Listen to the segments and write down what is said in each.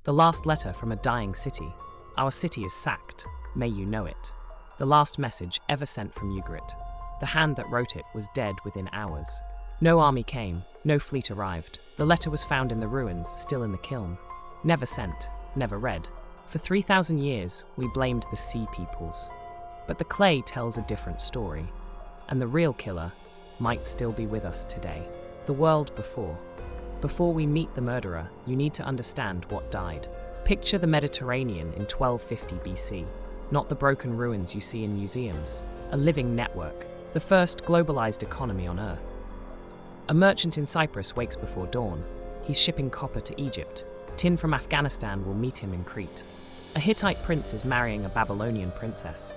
The last letter from a dying city. Our city is sacked. May you know it. The last message ever sent from Ugarit. The hand that wrote it was dead within hours. No army came, no fleet arrived. The letter was found in the ruins, still in the kiln. Never sent, never read. For 3,000 years, we blamed the sea peoples. But the clay tells a different story. And the real killer might still be with us today. The world before. Before we meet the murderer, you need to understand what died. Picture the Mediterranean in 1250 BC. Not the broken ruins you see in museums. A living network. The first globalized economy on Earth. A merchant in Cyprus wakes before dawn. He's shipping copper to Egypt. Tin from Afghanistan will meet him in Crete. A Hittite prince is marrying a Babylonian princess.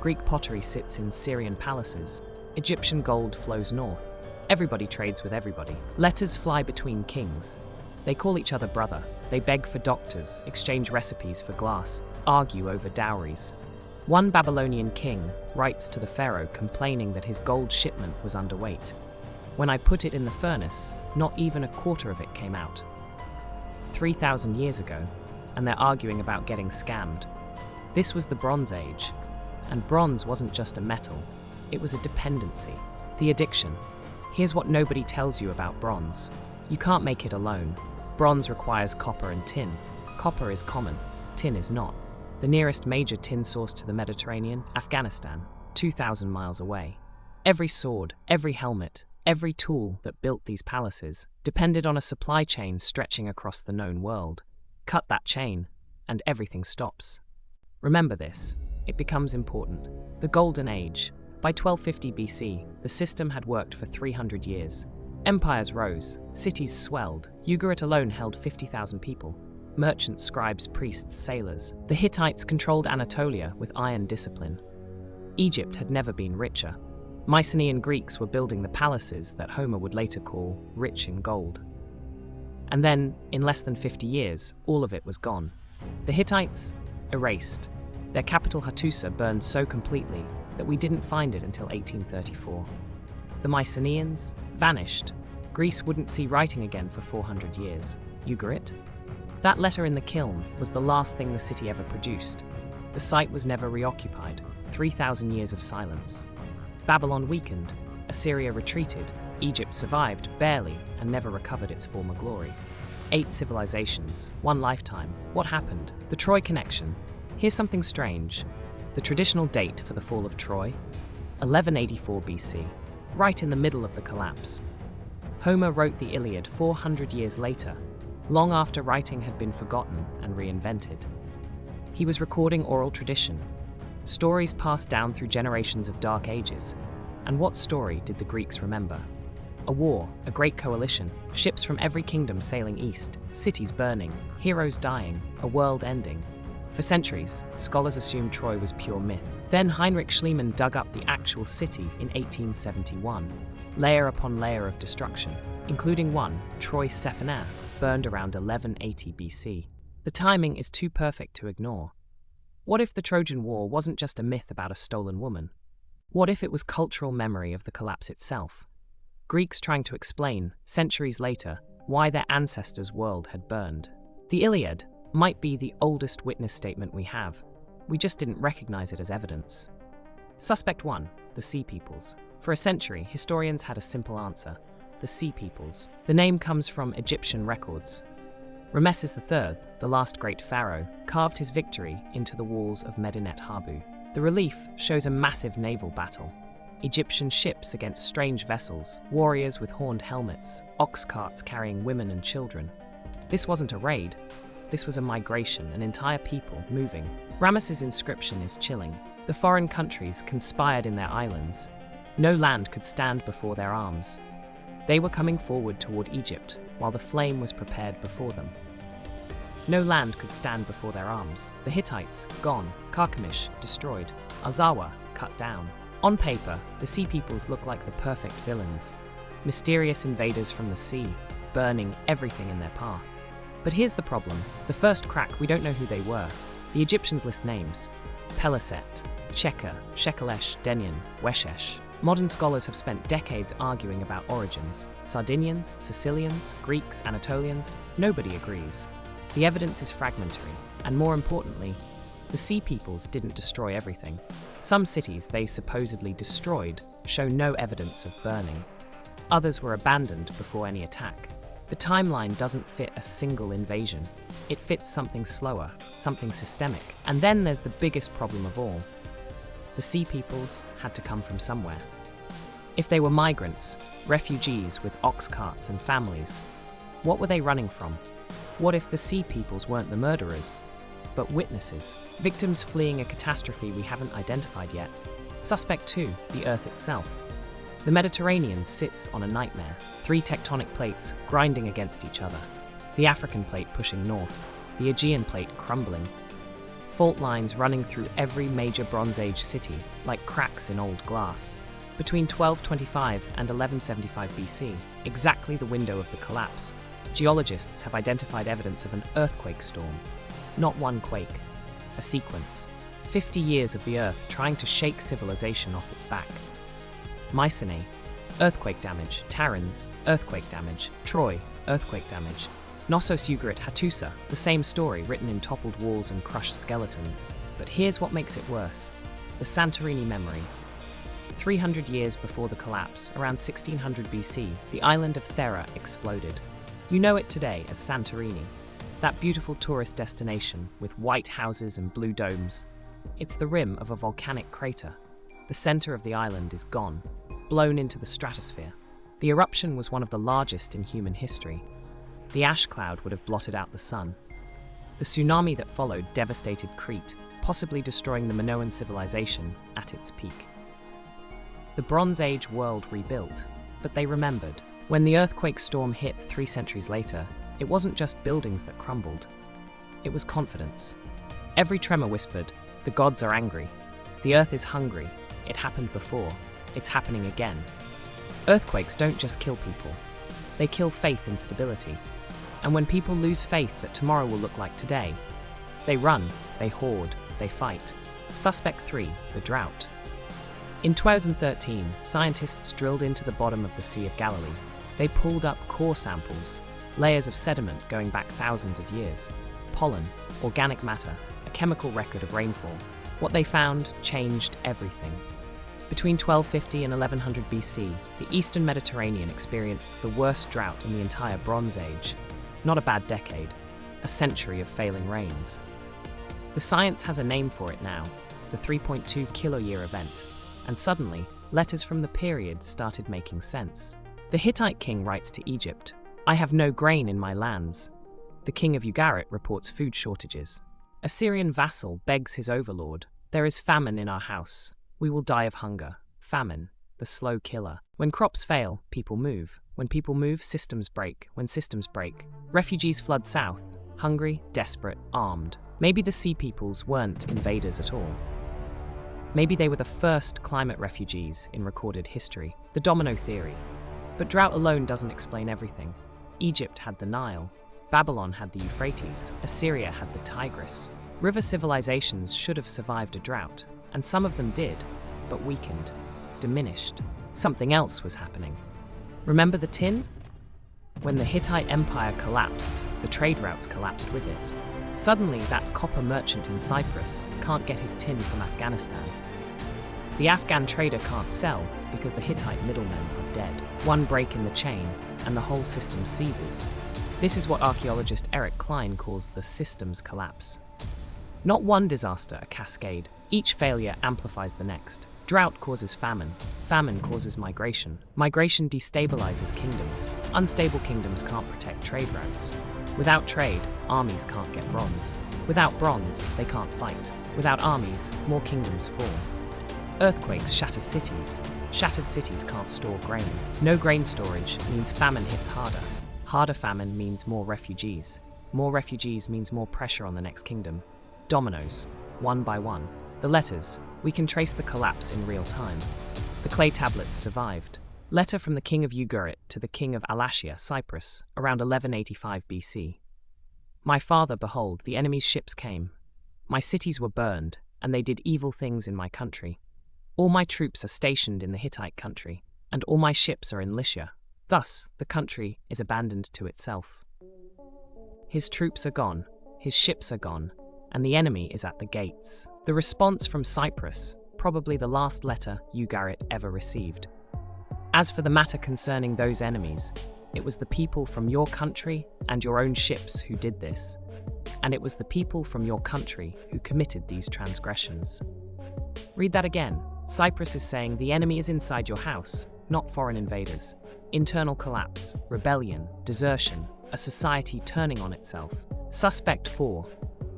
Greek pottery sits in Syrian palaces. Egyptian gold flows north. Everybody trades with everybody. Letters fly between kings. They call each other brother. They beg for doctors, exchange recipes for glass, argue over dowries. One Babylonian king writes to the pharaoh complaining that his gold shipment was underweight. When I put it in the furnace, not even a quarter of it came out. 3,000 years ago, and they're arguing about getting scammed. This was the Bronze Age, and bronze wasn't just a metal, it was a dependency, the addiction. Here's what nobody tells you about bronze. You can't make it alone. Bronze requires copper and tin. Copper is common, tin is not. The nearest major tin source to the Mediterranean, Afghanistan, 2,000 miles away. Every sword, every helmet, every tool that built these palaces depended on a supply chain stretching across the known world. Cut that chain, and everything stops. Remember this, it becomes important. The Golden Age. By 1250 BC, the system had worked for 300 years. Empires rose, cities swelled. Ugarit alone held 50,000 people. Merchants, scribes, priests, sailors. The Hittites controlled Anatolia with iron discipline. Egypt had never been richer. Mycenaean Greeks were building the palaces that Homer would later call rich in gold. And then, in less than 50 years, all of it was gone. The Hittites? Erased. Their capital Hattusa burned so completely that we didn't find it until 1834. The Mycenaeans? Vanished. Greece wouldn't see writing again for 400 years. Ugarit? That letter in the kiln was the last thing the city ever produced. The site was never reoccupied. 3,000 years of silence. Babylon weakened. Assyria retreated. Egypt survived, barely, and never recovered its former glory. 8 civilizations, 1 lifetime. What happened? The Troy connection. Here's something strange. The traditional date for the fall of Troy? 1184 BC, right in the middle of the collapse. Homer wrote the Iliad 400 years later, long after writing had been forgotten and reinvented. He was recording oral tradition, stories passed down through generations of dark ages. And what story did the Greeks remember? A war, a great coalition, ships from every kingdom sailing east, cities burning, heroes dying, a world ending. For centuries, scholars assumed Troy was pure myth. Then Heinrich Schliemann dug up the actual city in 1871, layer upon layer of destruction, including one, Troy Sephaner, burned around 1180 BC. The timing is too perfect to ignore. What if the Trojan War wasn't just a myth about a stolen woman? What if it was cultural memory of the collapse itself? Greeks trying to explain, centuries later, why their ancestors' world had burned. The Iliad might be the oldest witness statement we have. We just didn't recognize it as evidence. Suspect 1, the Sea Peoples. For a century, historians had a simple answer: the Sea Peoples. The name comes from Egyptian records. Ramesses III, the last great pharaoh, carved his victory into the walls of Medinet Habu. The relief shows a massive naval battle. Egyptian ships against strange vessels, warriors with horned helmets, ox carts carrying women and children. This wasn't a raid. This was a migration, an entire people moving. Ramesses' inscription is chilling. The foreign countries conspired in their islands. No land could stand before their arms. They were coming forward toward Egypt, while the flame was prepared before them. No land could stand before their arms. The Hittites, gone. Carchemish, destroyed. Azawa, cut down. On paper, the Sea Peoples look like the perfect villains. Mysterious invaders from the sea, burning everything in their path. But here's the problem. The first crack, we don't know who they were. The Egyptians list names: Peliset, Cheker, Shekelesh, Denyen, Weshesh. Modern scholars have spent decades arguing about origins. Sardinians, Sicilians, Greeks, Anatolians, nobody agrees. The evidence is fragmentary, and more importantly, the Sea Peoples didn't destroy everything. Some cities they supposedly destroyed show no evidence of burning. Others were abandoned before any attack. The timeline doesn't fit a single invasion. It fits something slower, something systemic. And then there's the biggest problem of all. The Sea Peoples had to come from somewhere. If they were migrants, refugees with ox carts and families, what were they running from? What if the Sea Peoples weren't the murderers, but witnesses, victims fleeing a catastrophe we haven't identified yet? Suspect 2, the Earth itself. The Mediterranean sits on a nightmare, 3 tectonic plates grinding against each other. The African plate pushing north, the Aegean plate crumbling. Fault lines running through every major Bronze Age city like cracks in old glass. Between 1225 and 1175 BC, exactly the window of the collapse, geologists have identified evidence of an earthquake storm. Not one quake, a sequence. 50 years of the Earth trying to shake civilization off its back. Mycenae, earthquake damage. Tarans, earthquake damage. Troy, earthquake damage. Knossos Ugarit Hattusa, the same story written in toppled walls and crushed skeletons. But here's what makes it worse. The Santorini memory. 300 years before the collapse, around 1600 BC, the island of Thera exploded. You know it today as Santorini, that beautiful tourist destination with white houses and blue domes. It's the rim of a volcanic crater. The center of the island is gone, blown into the stratosphere. The eruption was one of the largest in human history. The ash cloud would have blotted out the sun. The tsunami that followed devastated Crete, possibly destroying the Minoan civilization at its peak. The Bronze Age world rebuilt, but they remembered. When the earthquake storm hit 3 centuries later, it wasn't just buildings that crumbled. It was confidence. Every tremor whispered, "The gods are angry. The earth is hungry. It happened before. It's happening again." Earthquakes don't just kill people. They kill faith in stability. And when people lose faith that tomorrow will look like today, they run, they hoard, they fight. Suspect 3, the drought. In 2013, scientists drilled into the bottom of the Sea of Galilee. They pulled up core samples, layers of sediment going back thousands of years, pollen, organic matter, a chemical record of rainfall. What they found changed everything. Between 1250 and 1100 BC, the eastern Mediterranean experienced the worst drought in the entire Bronze Age. Not a bad decade, a century of failing rains. The science has a name for it now, the 3.2 kiloyear event, and suddenly, letters from the period started making sense. The Hittite king writes to Egypt, "I have no grain in my lands." The king of Ugarit reports food shortages. A Syrian vassal begs his overlord, "There is famine in our house. We will die of hunger." Famine, the slow killer. When crops fail, people move. When people move, systems break. When systems break, refugees flood south, hungry, desperate, armed. Maybe the Sea Peoples weren't invaders at all. Maybe they were the first climate refugees in recorded history. The domino theory. But drought alone doesn't explain everything. Egypt had the Nile. Babylon had the Euphrates. Assyria had the Tigris. River civilizations should have survived a drought, and some of them did, but weakened, diminished. Something else was happening. Remember the tin? When the Hittite Empire collapsed, the trade routes collapsed with it. Suddenly, that copper merchant in Cyprus can't get his tin from Afghanistan. The Afghan trader can't sell because the Hittite middlemen are dead. One break in the chain, and the whole system seizes. This is what archaeologist Cline calls the systems collapse. Not one disaster, a cascade. Each failure amplifies the next. Drought causes famine. Famine causes migration. Migration destabilizes kingdoms. Unstable kingdoms can't protect trade routes. Without trade, armies can't get bronze. Without bronze, they can't fight. Without armies, more kingdoms fall. Earthquakes shatter cities. Shattered cities can't store grain. No grain storage means famine hits harder. Harder famine means more refugees. More refugees means more pressure on the next kingdom. Dominoes, one by one. The letters, we can trace the collapse in real time. The clay tablets survived. Letter from the king of Ugarit to the king of Alashia, Cyprus, around 1185 BC. My father, behold, the enemy's ships came. My cities were burned, and they did evil things in my country. All my troops are stationed in the Hittite country, and all my ships are in Lycia. Thus, the country is abandoned to itself. His troops are gone, his ships are gone, and the enemy is at the gates. The response from Cyprus, probably the last letter Ugarit ever received. As for the matter concerning those enemies, it was the people from your country and your own ships who did this, and it was the people from your country who committed these transgressions. Read that again. Cyprus is saying the enemy is inside your house, not foreign invaders. Internal collapse, rebellion, desertion, a society turning on itself. Suspect 4.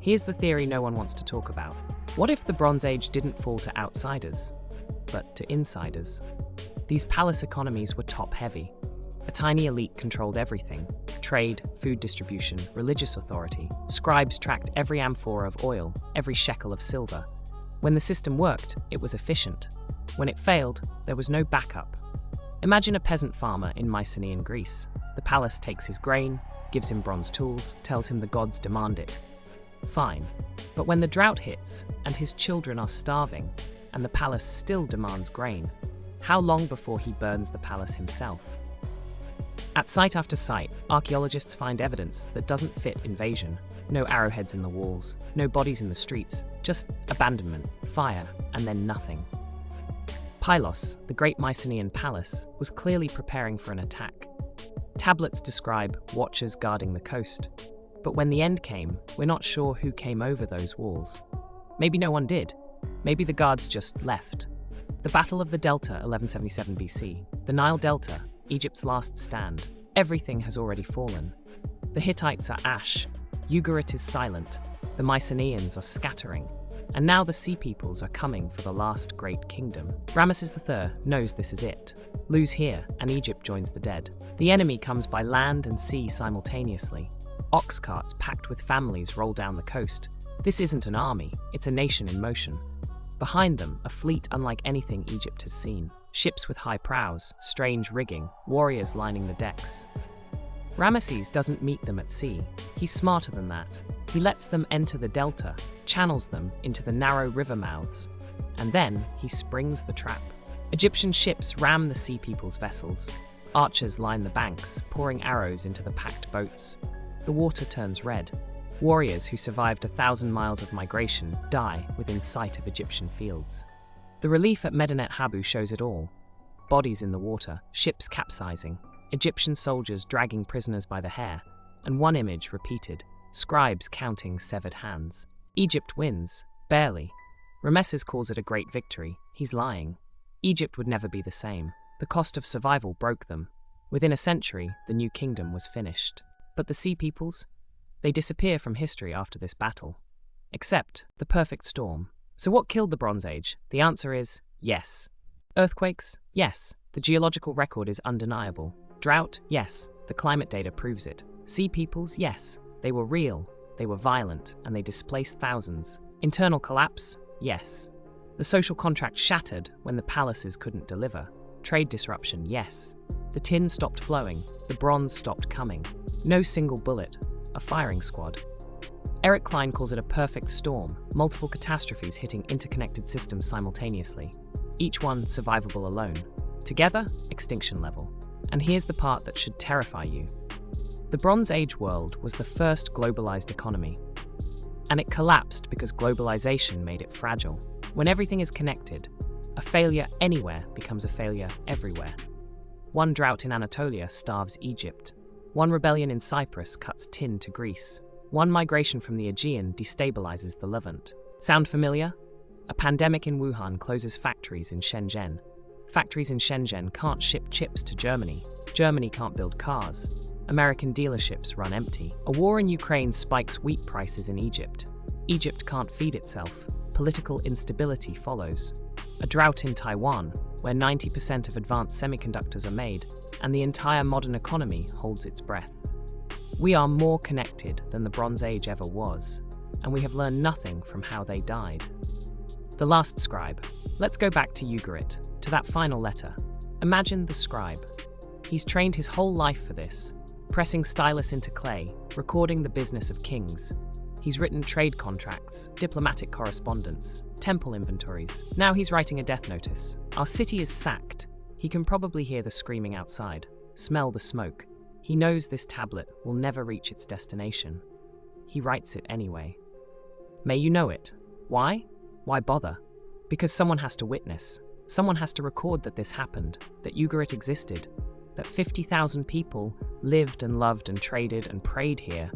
Here's the theory no one wants to talk about. What if the Bronze Age didn't fall to outsiders, but to insiders? These palace economies were top-heavy. A tiny elite controlled everything: trade, food distribution, religious authority. Scribes tracked every amphora of oil, every shekel of silver. When the system worked, it was efficient. When it failed, there was no backup. Imagine a peasant farmer in Mycenaean Greece. The palace takes his grain, gives him bronze tools, tells him the gods demand it. Fine. But when the drought hits, and his children are starving, and the palace still demands grain, how long before he burns the palace himself? At site after site, archaeologists find evidence that doesn't fit invasion. No arrowheads in the walls, no bodies in the streets, just abandonment, fire, and then nothing. Pylos, the great Mycenaean palace, was clearly preparing for an attack. Tablets describe watchers guarding the coast. But when the end came, we're not sure who came over those walls. Maybe no one did. Maybe the guards just left. The Battle of the Delta, 1177 BC. The Nile Delta, Egypt's last stand. Everything has already fallen. The Hittites are ash. Ugarit is silent. The Mycenaeans are scattering. And now the Sea Peoples are coming for the last great kingdom. Ramesses III knows this is it. Lose here, and Egypt joins the dead. The enemy comes by land and sea simultaneously. Ox carts packed with families roll down the coast. This isn't an army, it's a nation in motion. Behind them, a fleet unlike anything Egypt has seen. Ships with high prows, strange rigging, warriors lining the decks. Ramesses doesn't meet them at sea. He's smarter than that. He lets them enter the delta, channels them into the narrow river mouths, and then he springs the trap. Egyptian ships ram the Sea People's vessels. Archers line the banks, pouring arrows into the packed boats. The water turns red. Warriors who survived 1,000 miles of migration die within sight of Egyptian fields. The relief at Medinet Habu shows it all. Bodies in the water, ships capsizing, Egyptian soldiers dragging prisoners by the hair, and one image repeated, scribes counting severed hands. Egypt wins, barely. Ramesses calls it a great victory. He's lying. Egypt would never be the same. The cost of survival broke them. Within a century, the new kingdom was finished. But the Sea Peoples? They disappear from history after this battle. Except the perfect storm. So what killed the Bronze Age? The answer is yes. Earthquakes? Yes. The geological record is undeniable. Drought? Yes. The climate data proves it. Sea Peoples? Yes. They were real, they were violent, and they displaced thousands. Internal collapse? Yes. The social contract shattered when the palaces couldn't deliver. Trade disruption? Yes. The tin stopped flowing, the bronze stopped coming. No single bullet, a firing squad. Cline calls it a perfect storm, multiple catastrophes hitting interconnected systems simultaneously. Each one survivable alone. Together, extinction level. And here's the part that should terrify you. The Bronze Age world was the first globalized economy. And it collapsed because globalization made it fragile. When everything is connected, a failure anywhere becomes a failure everywhere. One drought in Anatolia starves Egypt. One rebellion in Cyprus cuts tin to Greece. One migration from the Aegean destabilizes the Levant. Sound familiar? A pandemic in Wuhan closes factories in Shenzhen. Factories in Shenzhen can't ship chips to Germany. Germany can't build cars. American dealerships run empty. A war in Ukraine spikes wheat prices in Egypt. Egypt can't feed itself. Political instability follows. A drought in Taiwan, where 90% of advanced semiconductors are made, and the entire modern economy holds its breath. We are more connected than the Bronze Age ever was, and we have learned nothing from how they died. The last scribe. Let's go back to Ugarit, to that final letter. Imagine the scribe. He's trained his whole life for this, pressing stylus into clay, recording the business of kings. He's written trade contracts, diplomatic correspondence, temple inventories. Now he's writing a death notice. Our city is sacked. He can probably hear the screaming outside, smell the smoke. He knows this tablet will never reach its destination. He writes it anyway. May you know it. Why? Why bother? Because someone has to witness. Someone has to record that this happened, that Ugarit existed, that 50,000 people lived and loved and traded and prayed here,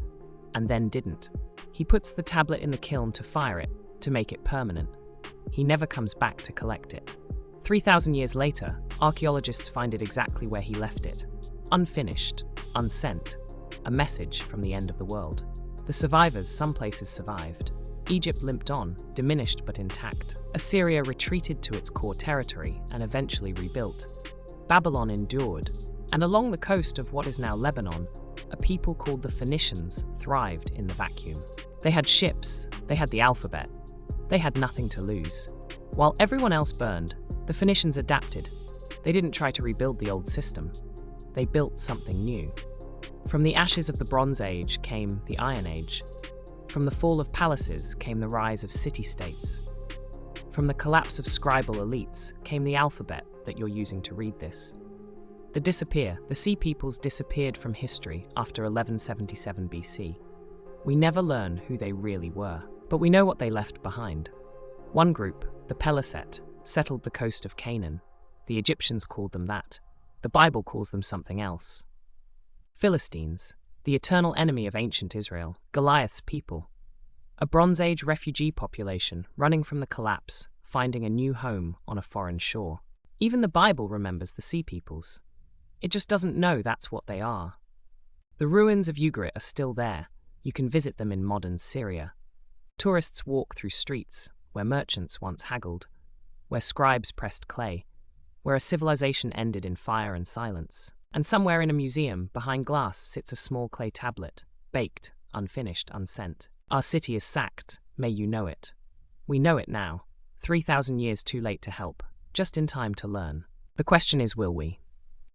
and then didn't. He puts the tablet in the kiln to fire it, to make it permanent. He never comes back to collect it. 3,000 years later, archaeologists find it exactly where he left it. Unfinished, unsent, a message from the end of the world. The survivors, some places survived. Egypt limped on, diminished but intact. Assyria retreated to its core territory and eventually rebuilt. Babylon endured, and along the coast of what is now Lebanon, a people called the Phoenicians thrived in the vacuum. They had ships, they had the alphabet, they had nothing to lose. While everyone else burned, the Phoenicians adapted. They didn't try to rebuild the old system. They built something new. From the ashes of the Bronze Age came the Iron Age. From the fall of palaces came the rise of city-states. From the collapse of scribal elites came the alphabet that you're using to read this. The Sea Peoples disappeared from history after 1177 BC. We never learn who they really were, but we know what they left behind. One group, the Peliset, settled the coast of Canaan. The Egyptians called them that. The Bible calls them something else. Philistines, the eternal enemy of ancient Israel, Goliath's people. A Bronze Age refugee population running from the collapse, finding a new home on a foreign shore. Even the Bible remembers the Sea Peoples. It just doesn't know that's what they are. The ruins of Ugarit are still there. You can visit them in modern Syria. Tourists walk through streets where merchants once haggled, where scribes pressed clay, where a civilization ended in fire and silence. And somewhere in a museum, behind glass, sits a small clay tablet, baked, unfinished, unsent. Our city is sacked, may you know it. We know it now, 3,000 years too late to help, just in time to learn. The question is, will we?